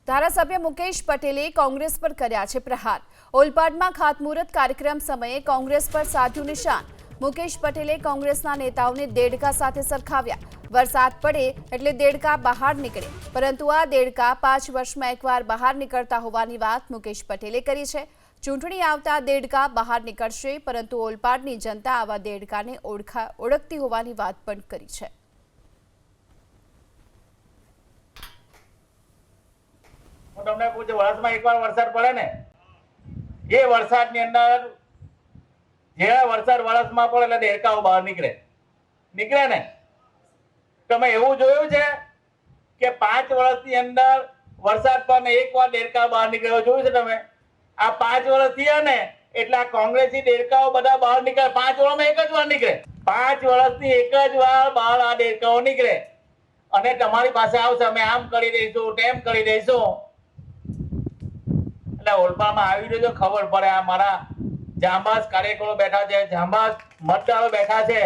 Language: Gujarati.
ધારાસભ્ય મુકેશ પટેલે કોંગ્રેસ પર કર્યા છે પ્રહાર। ઓલપાડમાં ખાતમુહૂર્ત કાર્યક્રમ સમયે કોંગ્રેસ પર સાધ્યું નિશાન। મુકેશ પટેલે કોંગ્રેસના નેતાઓને દેડકા સાથે સરખાવ્યા। વરસાદ પડે એટલે દેડકા બહાર નીકળે, પરંતુ આ દેડકા 5 વર્ષમાં એકવાર બહાર નીકળતા હોવાની વાત મુકેશ પટેલે કરી છે। ચૂંટણી આવતા દેડકા બહાર નીકળશે, પરંતુ ઓલપાડની જનતા આવા દેડકાને ઓળખતી હોવાની વાત પણ કરી છે। હું તમને પૂછું, વર્ષમાં એકવાર વરસાદ પડે ને, એ વરસાદની અંદર જે વરસાદ વર્ષમાં પડે એટલે દેડકાઓ બહાર નીકળે ને। તમે એવું જોયું છે કે 5 વર્ષની અંદર વરસાદ પડે એકવાર દેડકા બહાર નીકળ્યો જોયું છે તમે? આ 5 વર્ષ થયા ને એટલે આ કોંગ્રેસી દેડકાઓ બધા બહાર નીકળે। 5 વર્ષમાં એક જ વાર નીકળે, 5 વર્ષની એક જ વાર બહાર આ દેડકાઓ નીકળે અને તમારી પાસે આવશે, અમે આમ કરી દઈશું, તેમ કરી દઈશું। ઓલપાડમાં આવી રહ્યો, ખબર પડે। આ મારા જાંબાઝ કાર્યકરો બેઠા છે, જાંબાઝ મતદારો બેઠા છે।